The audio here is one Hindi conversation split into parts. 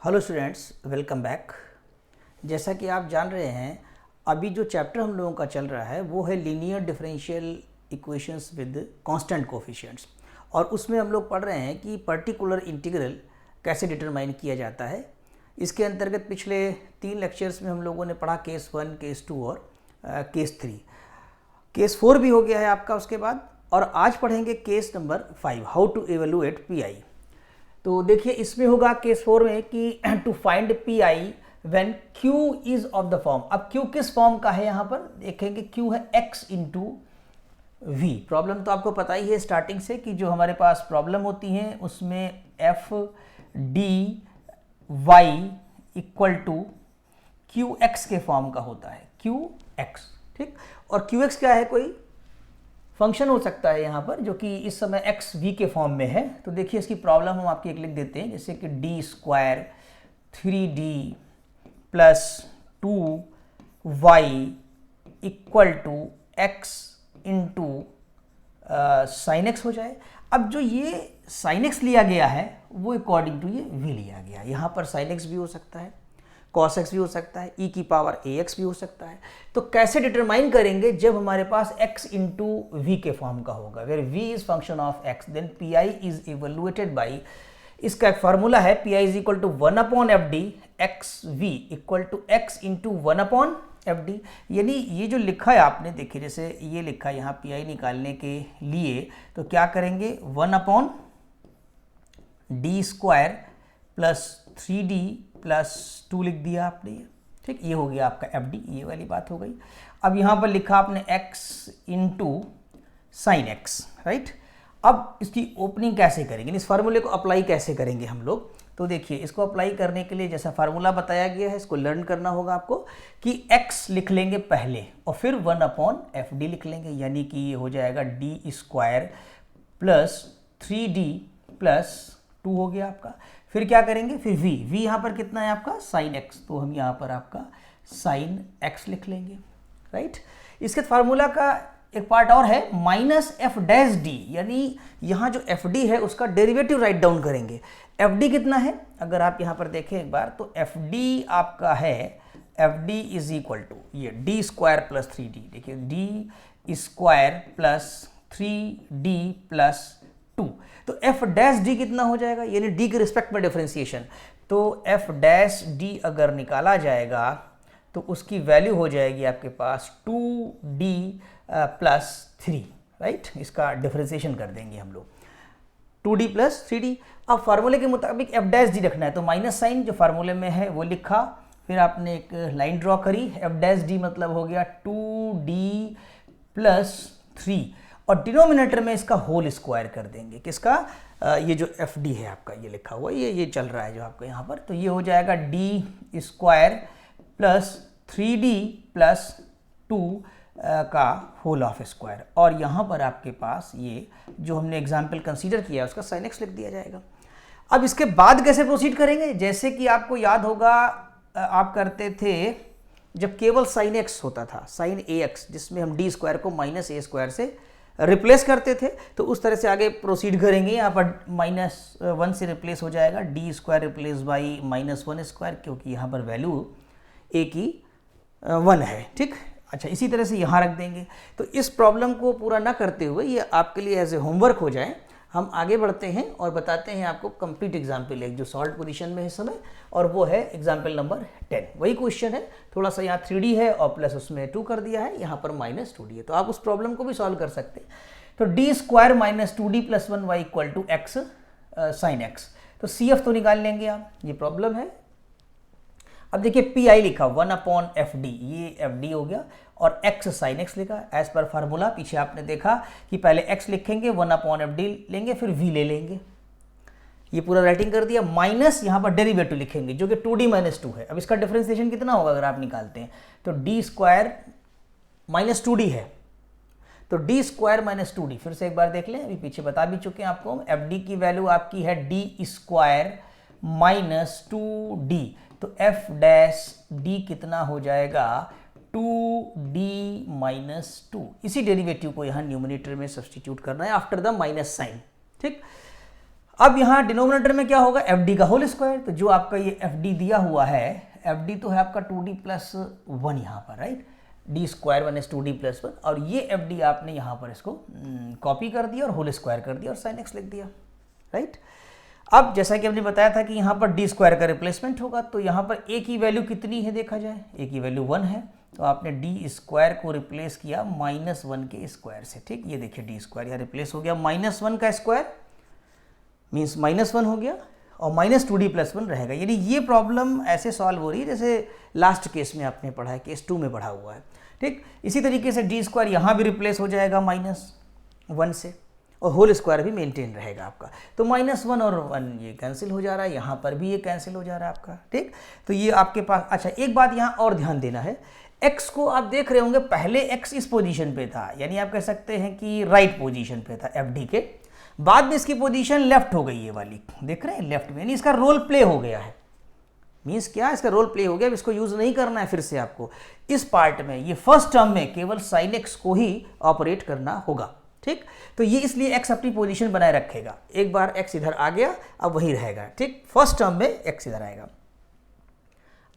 Hello students, welcome back. जैसा कि आप जान रहे हैं, अभी जो चैप्टर हम लोगों का चल रहा है वो है linear differential equations with constant coefficients. और उसमें हम लोग पढ़ रहे हैं कि पर्टिकुलर इंटीग्रल कैसे डिटरमाइन किया जाता है। इसके अंतर्गत पिछले 3 लेक्चर्स में हम लोगों ने पढ़ा केस 1, केस 2 और केस 3। केस 4 भी हो गया है आपका उसके बाद, और आज पढ़ेंगे case number 5, how to evaluate PI. तो देखिए इसमें होगा केस 4 में कि to find P I when Q is of the form. अब क्यू किस फॉर्म का है, यहां पर देखेंगे क्यू है x इंटू वी। प्रॉब्लम तो आपको पता ही है स्टार्टिंग से कि जो हमारे पास प्रॉब्लम होती है उसमें F D Y equal to Q X के फॉर्म का होता है, क्यू एक्स, ठीक। और क्यू एक्स क्या है, कोई फंक्शन हो सकता है यहाँ पर जो कि इस समय एक्स वी के फॉर्म में है। तो देखिए इसकी प्रॉब्लम हम आपकी एक लिख देते हैं, जैसे कि D square 3d plus 2y equal to X into sine X हो जाए। अब जो ये साइन एक्स लिया गया है वो अकॉर्डिंग टू ये वी लिया गया। यहाँ पर साइन एक्स भी हो सकता है, cos x भी हो सकता है, e की पावर ax भी हो सकता है। तो कैसे डिटरमाइन करेंगे, जब हमारे पास x इंटू वी के फॉर्म का होगा, where v is function of x, then P I is evaluated by, इसका एक फार्मूला है P I is equal to 1 upon F D, X V equal to X into 1 upon F D. यानी ये जो लिखा है आपने, देखिए जैसे ये लिखा है यहाँ पी आई निकालने के लिए, तो क्या करेंगे 1 upon D square plus 3d plus 2 लिख दिया आपने, ये ठीक, ये हो गया आपका एफ डी, ये वाली बात हो गई। अब यहाँ पर लिखा आपने x into sine x, right. अब इसकी ओपनिंग कैसे करेंगे, इस फार्मूले को अप्लाई कैसे करेंगे हम लोग। तो देखिए इसको अप्लाई करने के लिए जैसा फार्मूला बताया गया है इसको लर्न करना होगा आपको कि x लिख लेंगे पहले और फिर 1 अपॉन एफ डी लिख लेंगे, यानी कि ये हो जाएगा D square plus 3d plus 2 हो गया आपका। फिर क्या करेंगे, फिर v यहाँ पर कितना है आपका साइन x, तो हम यहाँ पर आपका साइन x लिख लेंगे, राइट। इसके फार्मूला का एक पार्ट और है माइनस एफ डैश डी, यानी यहाँ जो एफ डी है उसका डेरिवेटिव राइट डाउन करेंगे। एफ डी कितना है, अगर आप यहाँ पर देखें एक बार, तो एफ डी आपका है F D is equal to ये डी स्क्वायर प्लस 3d, देखिए D square plus 3d plus 2। तो एफ डैश डी कितना हो जाएगा, यानी डी के रिस्पेक्ट में डिफरेंशिएशन। तो एफ डैश डी अगर निकाला जाएगा तो उसकी वैल्यू हो जाएगी आपके पास 2d प्लस 3, राइट। इसका डिफरेंशिएशन कर देंगे हम लोग 2d प्लस 3d। अब फार्मूले के मुताबिक एफ डैश डी रखना है, तो माइनस साइन जो फार्मूले में है वो लिखा, फिर आपने एक लाइन ड्रॉ करी, एफ डैश डी मतलब हो गया 2d प्लस 3, और डिनोमिनेटर में इसका होल स्क्वायर कर देंगे, किसका, ये जो एफ डी है आपका ये लिखा हुआ, ये चल रहा है जो आपका यहाँ पर, तो ये हो जाएगा D square plus 3d plus 2 का होल ऑफ स्क्वायर, और यहाँ पर आपके पास ये जो हमने एग्जाम्पल कंसीडर किया उसका साइन एक्स लिख दिया जाएगा। अब इसके बाद कैसे प्रोसीड करेंगे, जैसे कि आपको याद होगा आप करते थे जब केवल साइन एक्स होता था, साइन ए एक्स, जिसमें हम डी स्क्वायर को माइनस ए स्क्वायर से रिप्लेस करते थे, तो उस तरह से आगे प्रोसीड करेंगे। यहाँ पर -1 से रिप्लेस हो जाएगा D square replace by -1 square, क्योंकि यहाँ पर वैल्यू ए की 1 है, ठीक। अच्छा, इसी तरह से यहाँ रख देंगे। तो इस प्रॉब्लम को पूरा ना करते हुए ये आपके लिए एज ए होमवर्क हो जाए, हम आगे बढ़ते हैं और बताते हैं आपको कंप्लीट एग्जाम्पल एक जो सॉल्व पोजीशन में है इस समय, और वो है एग्जाम्पल नंबर 10। वही क्वेश्चन है, थोड़ा सा यहाँ 3d है और प्लस उसमें 2 कर दिया है, यहाँ पर -2d है, तो आप उस प्रॉब्लम को भी सॉल्व कर सकते हैं। तो D square minus 2d plus 1y equal to X sine X, तो सी एफ तो निकाल लेंगे आप, ये प्रॉब्लम है। अब देखिए पी आई लिखा 1 अपॉन एफ डी, ये एफ डी हो गया, और x साइन x लिखा एज पर फार्मूला। पीछे आपने देखा कि पहले x लिखेंगे, 1 अपॉन एफ डी लेंगे, फिर v ले लेंगे, ये पूरा राइटिंग कर दिया। माइनस यहाँ पर डेरिवेटिव लिखेंगे जो कि 2d माइनस 2 है। अब इसका डिफरेंशिएशन कितना होगा अगर आप निकालते हैं, तो डी स्क्वायर माइनस 2d है, तो डी स्क्वायर माइनस 2d, फिर से एक बार देख लें, अभी पीछे बता भी चुके हैं आपको, एफ डी की वैल्यू आपकी है डी स्क्वायर माइनस 2d, तो एफ डैश डी कितना हो जाएगा 2d माइनस 2। इसी डेरिवेटिव को यहाँ न्यूमरेटर में सब्सटीट्यूट करना है आफ्टर द माइनस साइन, ठीक। अब यहाँ डिनोमिनेटर में क्या होगा, एफ डी का होल स्क्वायर। तो जो आपका ये एफ डी दिया हुआ है, एफ डी तो है आपका 2d प्लस 1 यहाँ पर, right, D square 1 is 2d plus 1, और ये एफ डी आपने यहाँ पर इसको कॉपी कर दिया और होल स्क्वायर कर दिया और साइन एक्स लिख दिया, राइट। अब जैसा कि हमने बताया था कि यहाँ पर डी स्क्वायर का रिप्लेसमेंट होगा, तो यहाँ पर ए की वैल्यू कितनी है देखा जाए, ए की वैल्यू 1 है, तो आपने डी स्क्वायर को रिप्लेस किया -1 के स्क्वायर से, ठीक। ये देखिए डी स्क्वायर यहाँ रिप्लेस हो गया -1 का स्क्वायर, मीन्स -1 हो गया, और -2d प्लस 1 रहेगा। यानी ये प्रॉब्लम ऐसे सॉल्व हो रही है जैसे लास्ट केस में आपने पढ़ा है, केस 2 में पढ़ा हुआ है, ठीक। इसी तरीके से डी स्क्वायर यहाँ भी रिप्लेस हो जाएगा -1 से, और होल स्क्वायर भी मेंटेन रहेगा आपका। तो -1 और 1 ये कैंसिल हो जा रहा है, यहाँ पर भी ये कैंसिल हो जा रहा है आपका, ठीक। तो ये आपके पास, अच्छा एक बात यहाँ और ध्यान देना है, x को आप देख रहे होंगे पहले x इस पोजीशन पे था, यानी आप कह सकते हैं कि राइट पोजीशन पे था एफ डी के, बाद में इसकी पोजीशन लेफ्ट हो गई, ये वाली देख रहे हैं लेफ्ट में, यानी इसका रोल प्ले हो गया है। मीन्स क्या, इसका रोल प्ले हो गया, इसको यूज नहीं करना है फिर से आपको इस पार्ट में, ये फर्स्ट टर्म में केवल साइन एक्स को ही ऑपरेट करना होगा, ठीक। तो ये इसलिए x अपनी पोजीशन बनाए रखेगा, एक बार x इधर आ गया अब वही रहेगा, ठीक। फर्स्ट टर्म में x इधर आएगा।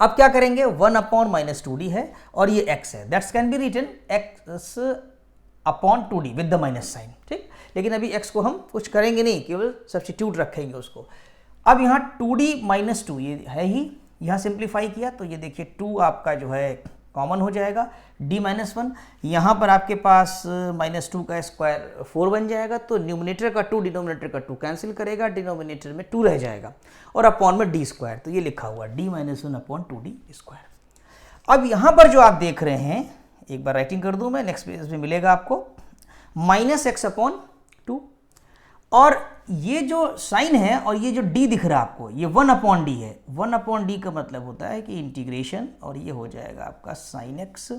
अब क्या करेंगे, 1/-2d है और ये x है, that's can be written x/2d with the minus sign, ठीक। लेकिन अभी x को हम कुछ करेंगे नहीं, केवल सब्स्टिट्यूट रखेंगे उसको। अब यहाँ 2d - 2 ये है ही, यहाँ सिंप्लीफाई किया तो ये देखिए 2 आपका जो है कॉमन हो जाएगा, d - 1, यहाँ पर आपके पास -2 का स्क्वायर 4 बन जाएगा, तो न्यूमिनेटर का 2 डिनोमिनेटर का 2 कैंसिल करेगा, डिनोमिनेटर में 2 रह जाएगा, और अपॉन में d स्क्वायर, तो ये लिखा हुआ d - 1/2d स्क्वायर। अब यहाँ पर जो आप देख रहे हैं, एक बार राइटिंग कर दूँ मैं, नेक्स्ट पेज में मिलेगा आपको -x/2, और ये जो साइन है और ये जो d दिख रहा है आपको, ये 1/d है, 1/d का मतलब होता है कि इंटीग्रेशन, और ये हो जाएगा आपका sin x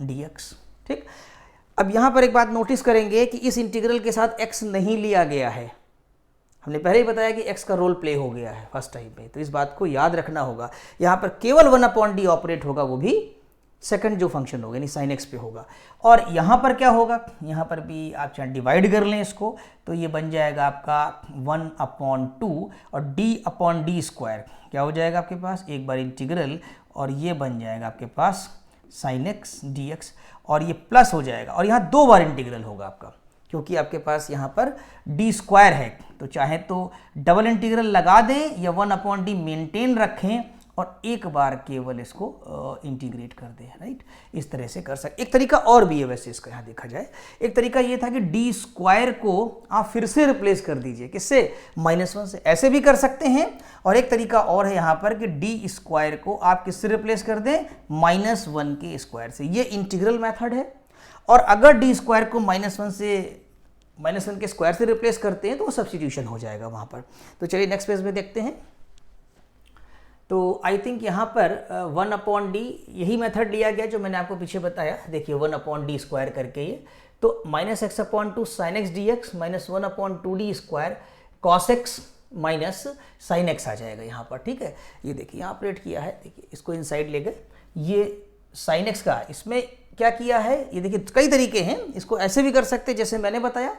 dx, ठीक। अब यहाँ पर एक बात नोटिस करेंगे कि इस इंटीग्रल के साथ x नहीं लिया गया है, हमने पहले ही बताया कि x का रोल प्ले हो गया है फर्स्ट टाइम पे, तो इस बात को याद रखना होगा। यहाँ पर केवल 1/d ऑपरेट होगा, वो भी सेकंड जो फंक्शन होगा यानी sin x पे होगा। और यहाँ पर क्या होगा, यहाँ पर भी आप चाहे डिवाइड कर लें इसको, तो ये बन जाएगा आपका 1/2 और d/d स्क्वायर क्या हो जाएगा आपके पास, एक बार इंटीग्रल, और ये बन जाएगा आपके पास sin x dx, और ये प्लस हो जाएगा, और यहाँ 2 बार इंटीग्रल होगा आपका, क्योंकि आपके पास यहाँ पर d स्क्वायर है, तो चाहे तो डबल इंटीग्रल लगा दें या 1/d मेंटेन रखें और एक बार केवल इसको इंटीग्रेट कर दे, राइट। इस तरह से कर सकते। एक तरीका और भी है वैसे इसका, यहाँ देखा जाए, एक तरीका ये था कि डी स्क्वायर को आप फिर से रिप्लेस कर दीजिए, किससे, -1 से, ऐसे भी कर सकते हैं। और एक तरीका और है यहाँ पर कि डी स्क्वायर को आप किससे रिप्लेस कर दें, -1 के स्क्वायर से, ये इंटीग्रल मैथड है। और अगर डी स्क्वायर को -1 के स्क्वायर से रिप्लेस करते हैं तो वो सब्स्टिट्यूशन हो जाएगा वहाँ पर। तो चलिए नेक्स्ट पेज में देखते हैं। तो आई थिंक यहाँ पर 1/d यही मेथड लिया गया जो मैंने आपको पीछे बताया, देखिए 1/d स्क्वायर करके ये, तो -x/2 sin x dx -1/2d square cos x minus sin x आ जाएगा यहाँ पर, ठीक है। ये देखिए यहाँ ऑपरेट किया है, देखिए इसको इनसाइड ले गए, ये sin x का इसमें क्या किया है, ये देखिए कई तरीके हैं, इसको ऐसे भी कर सकते हैं जैसे मैंने बताया,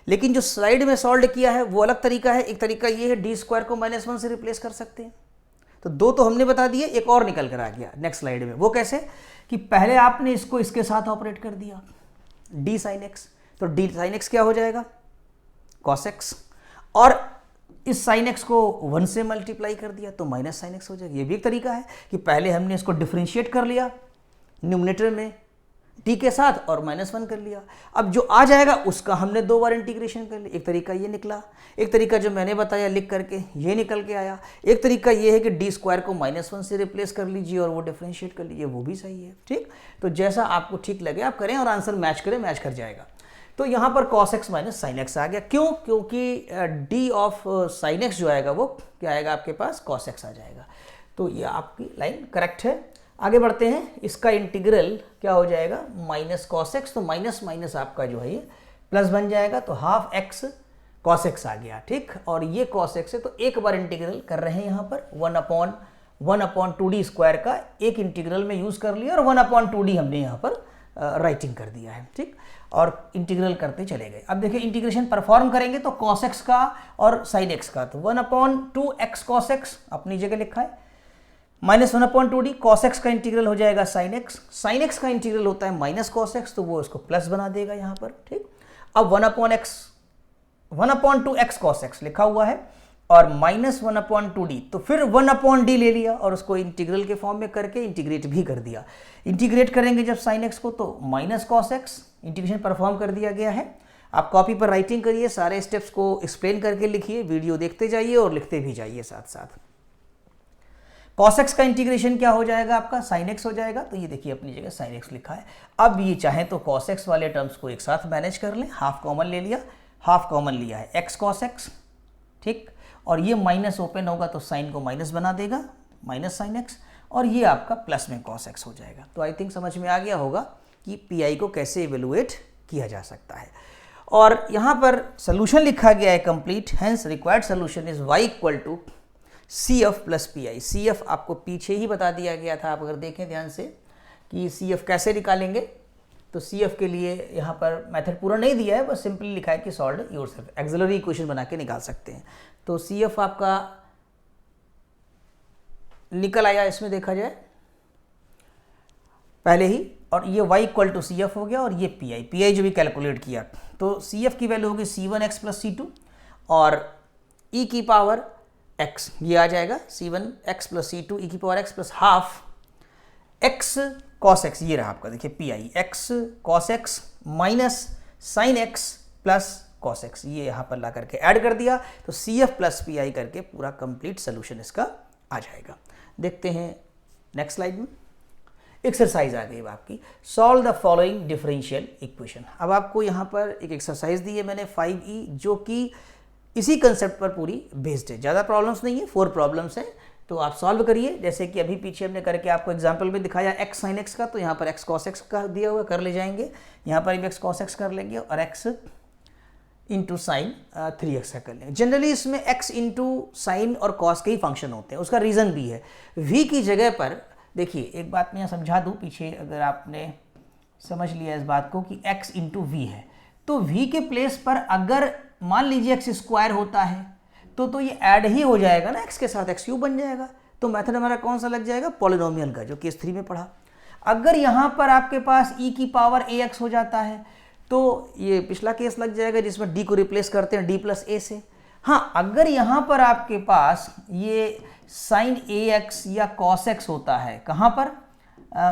लेकिन जो स्लाइड में सॉल्व किया है वो अलग तरीका है। एक तरीका ये है डी स्क्वायर को -1 से रिप्लेस कर सकते हैं, तो 2 तो हमने बता दिए, एक और निकल कर आ गया नेक्स्ट स्लाइड में। वो कैसे कि पहले आपने इसको इसके साथ ऑपरेट कर दिया d sin x, तो d sin x क्या हो जाएगा, cos x, और इस sin x को 1 से मल्टीप्लाई कर दिया तो माइनस sin x हो जाएगा। ये भी एक तरीका है कि पहले हमने इसको डिफरेंशिएट कर लिया न्यूमरेटर में d के साथ और -1 कर लिया, अब जो आ जाएगा उसका हमने 2 बार इंटीग्रेशन कर लिया। एक तरीका ये निकला, एक तरीका जो मैंने बताया लिख करके ये निकल के आया। एक तरीका ये है कि डी स्क्वायर को -1 से रिप्लेस कर लीजिए और वो डिफरेंशिएट कर लीजिए, वो भी सही है, ठीक। तो जैसा आपको ठीक लगे आप करें और आंसर मैच करें, मैच कर जाएगा। तो यहाँ पर cos x minus sin x आ गया, क्यों, क्योंकि d ऑफ sin x जो आएगा वो क्या आएगा आपके पास, cos x आ जाएगा। तो ये आपकी लाइन करेक्ट है। आगे बढ़ते हैं, इसका इंटीग्रल क्या हो जाएगा, माइनस cos x, तो माइनस माइनस आपका जो है ये प्लस बन जाएगा, तो हाफ x cos x आ गया, ठीक। और ये cos x है, तो एक बार इंटीग्रल कर रहे हैं यहाँ पर 1/2d स्क्वायर का एक इंटीग्रल में यूज कर लिया और 1/2d हमने यहाँ पर राइटिंग कर दिया है, ठीक। और इंटीग्रल करते चले गए। अब देखिए इंटीग्रेशन परफॉर्म करेंगे तो cos x का और sin x का, तो 1/2x cos x अपनी जगह लिखा है, -1/2d cos x का इंटीग्रल हो जाएगा sin x का इंटीग्रल होता है माइनस cos x, तो वो इसको प्लस बना देगा यहाँ पर, ठीक। अब 1/2x cos x लिखा हुआ है और -1/2d, तो फिर 1/d ले लिया और उसको इंटीग्रल के फॉर्म में करके इंटीग्रेट भी कर दिया। इंटीग्रेट करेंगे जब sin x को तो minus cos x, integration perform कर दिया गया है। आप कॉपी पर राइटिंग करिए, सारे स्टेप्स को एक्सप्लेन करके लिखिए, वीडियो देखते जाइए और लिखते भी जाइए साथ साथ। cos x का इंटीग्रेशन क्या हो जाएगा आपका, sin x हो जाएगा, तो ये देखिए अपनी जगह sin x लिखा है। अब ये चाहे तो cos x वाले टर्म्स को एक साथ मैनेज कर लें, हाफ कॉमन ले लिया, हाफ कॉमन लिया है x cos x, ठीक, और ये माइनस ओपन होगा तो साइन को माइनस बना देगा, माइनस sin x, और ये आपका प्लस में cos x हो जाएगा। तो आई थिंक समझ में आ गया होगा कि पी को कैसे इवेलुएट किया जा सकता है। और यहाँ पर सोल्यूशन लिखा गया है complete, hence required solution is y = CF + PI। CF आपको पीछे ही बता दिया गया था, आप अगर देखें ध्यान से कि CF कैसे निकालेंगे, तो CF के लिए यहाँ पर मेथड पूरा नहीं दिया है, बस सिंपली लिखा है कि सॉल्व योरसेल्फ, एक्सिलरी इक्वेशन बना के निकाल सकते हैं। तो CF आपका निकल आया, इसमें देखा जाए पहले ही, और ये y = CF हो गया और ये PI जो भी कैलकुलेट किया, तो CF की वैल्यू होगी C1x + C2 और e की पावर x, ये आ जाएगा C1x + C2 e की power x + half x cos x, ये रहा आपका देखिए PI, x cos x minus sin x plus cos x, ये यहाँ पर ला करके ऐड कर दिया, तो CF + PI करके पूरा कंप्लीट सोल्यूशन इसका आ जाएगा। देखते हैं नेक्स्ट स्लाइड में। एक्सरसाइज आ गई आपकी, solve the following differential equation. अब आपको यहाँ पर एक एक्सरसाइज दी है मैंने 5E, जो कि इसी कंसेप्ट पर पूरी बेस्ड है, ज़्यादा प्रॉब्लम्स नहीं है, 4 प्रॉब्लम्स हैं, तो आप सॉल्व करिए। जैसे कि अभी पीछे हमने करके आपको एग्जाम्पल में दिखाया x sin x का, तो यहाँ पर x cos x का दिया हुआ कर ले जाएंगे, यहाँ पर भी x cos x कर लेंगे और x × sin 3x का कर लेंगे। जनरली इसमें x × sin और cos के ही फंक्शन होते हैं, उसका रीज़न भी है। v की जगह पर देखिए, एक बात मैं यहाँ समझा दूँ, पीछे अगर आपने समझ लिया इस बात को कि x × v है, तो v के प्लेस पर अगर मान लीजिए x² होता है तो ये ऐड ही हो जाएगा ना x के साथ, x³ बन जाएगा। तो मेथड हमारा कौन सा लग जाएगा, पॉलिनोमियल का, जो केस 3 में पढ़ा। अगर यहाँ पर आपके पास e की पावर ax हो जाता है तो ये पिछला केस लग जाएगा जिसमें d को रिप्लेस करते हैं d + a से। हाँ, अगर यहाँ पर आपके पास ये sin ax या cos x होता है, कहाँ पर,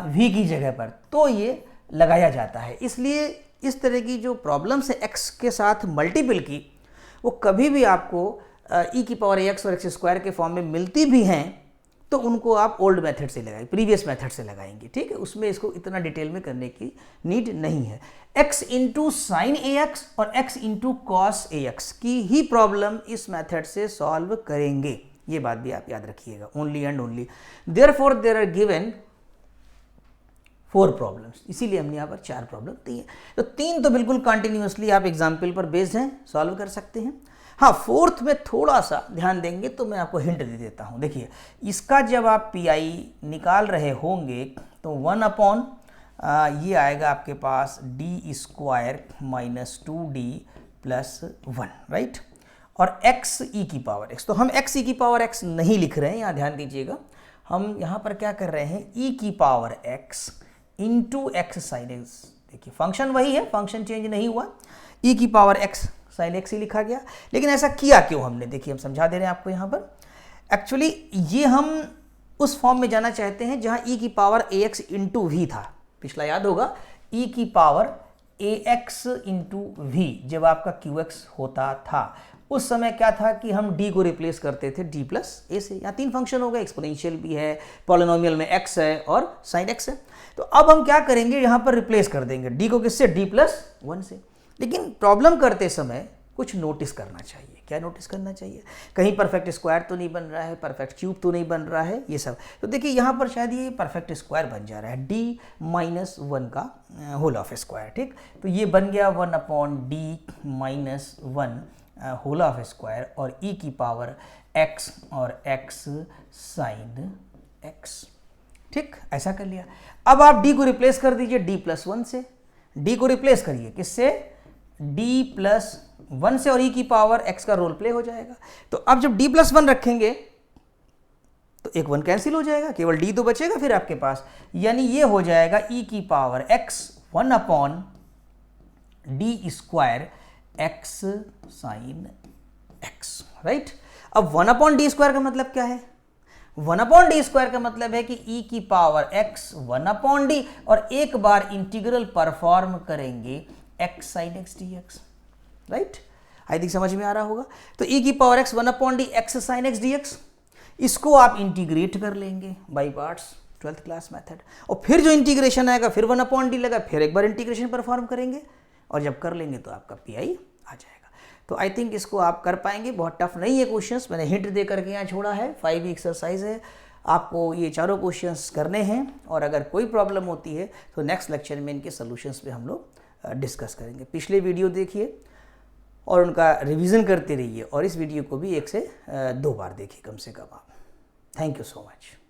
v की जगह पर, तो ये लगाया जाता है। इसलिए इस तरह की जो प्रॉब्लम्स है x के साथ मल्टीपल की, वो कभी भी आपको e की पावर ax और x² के फॉर्म में मिलती भी हैं तो उनको आप ओल्ड मेथड से लगाएंगे, प्रीवियस मेथड से लगाएंगे, ठीक है। उसमें इसको इतना डिटेल में करने की नीड नहीं है। x × sin ax और x × cos ax की ही प्रॉब्लम इस मेथड से सॉल्व करेंगे, ये बात भी आप याद रखिएगा, only and only. Therefore there are given 4 problems, इसीलिए हमने यहाँ पर 4 प्रॉब्लम दी है। तो 3 तो बिल्कुल कंटिन्यूसली आप एग्जाम्पल पर बेस्ड हैं, सॉल्व कर सकते हैं। हाँ, 4th में थोड़ा सा ध्यान देंगे तो मैं आपको हिंट दे देता हूँ। देखिए, इसका जब आप PI निकाल रहे होंगे तो 1/ ये आएगा आपके पास d² - 2d + 1, राइट, और x e की पावर x, तो हम x e की पावर x नहीं लिख रहे हैं, यहाँ ध्यान दीजिएगा। हम यहाँ पर क्या कर रहे हैं, e की power x × x sin x, देखिए फंक्शन वही है, फंक्शन चेंज नहीं हुआ, e की पावर x sin x ही लिखा गया। लेकिन ऐसा किया क्यों हमने, देखिए हम समझा दे रहे हैं आपको यहाँ पर। एक्चुअली ये हम उस फॉर्म में जाना चाहते हैं जहाँ e की पावर ax × v था, पिछला याद होगा, e की पावर ax × v जब आपका qx होता था, उस समय क्या था कि हम d को रिप्लेस करते थे d + a से। यहाँ 3 फंक्शन हो गए, एक्सपोनेंशियल भी है, पॉलिनोमियल में x है और sin x है। तो अब हम क्या करेंगे, यहाँ पर रिप्लेस कर देंगे d को, किससे, d + 1 से। लेकिन प्रॉब्लम करते समय कुछ नोटिस करना चाहिए। क्या नोटिस करना चाहिए, कहीं परफेक्ट स्क्वायर तो नहीं बन रहा है, परफेक्ट क्यूब तो नहीं बन रहा है, ये सब। तो देखिए यहाँ पर शायद ये परफेक्ट स्क्वायर बन जा रहा है, d - 1 का होल ऑफ स्क्वायर, ठीक। तो ये बन गया 1/d - 1 होल ऑफ स्क्वायर और e की पावर x और x sin x, ठीक, ऐसा कर लिया। अब आप d को रिप्लेस कर दीजिए d+1 से, d को रिप्लेस करिए किससे, d+1 से, और e की पावर x का रोल प्ले हो जाएगा। तो अब जब d+1 रखेंगे तो एक 1 कैंसिल हो जाएगा, केवल d तो बचेगा फिर आपके पास, यानी ये हो जाएगा e की power x 1/d² x sin x, right. अब 1/d² का मतलब क्या है, 1/d² का मतलब है कि e की पावर x 1/d, और एक बार इंटीग्रल परफॉर्म करेंगे x sin x dx, right. I think समझ में आ रहा होगा। तो e की power x 1/d x sin x dx, इसको आप इंटीग्रेट कर लेंगे by parts, 12th class method, और फिर जो इंटीग्रेशन आएगा फिर 1/d लगा, फिर एक बार इंटीग्रेशन परफॉर्म करेंगे, और जब कर लेंगे तो आपका PI आ जाएगा। तो आई थिंक इसको आप कर पाएंगे, बहुत टफ नहीं है क्वेश्चंस, मैंने हिंट दे करके यहाँ छोड़ा है, 5 एक्सरसाइज है, आपको ये चारों क्वेश्चंस करने हैं, और अगर कोई प्रॉब्लम होती है तो नेक्स्ट लेक्चर में इनके सोल्यूशंस पे हम लोग डिस्कस करेंगे। पिछले वीडियो देखिए और उनका रिवीजन करते रहिए, और इस वीडियो को भी 1 से 2 बार देखिए कम से कम आप। Thank you so much.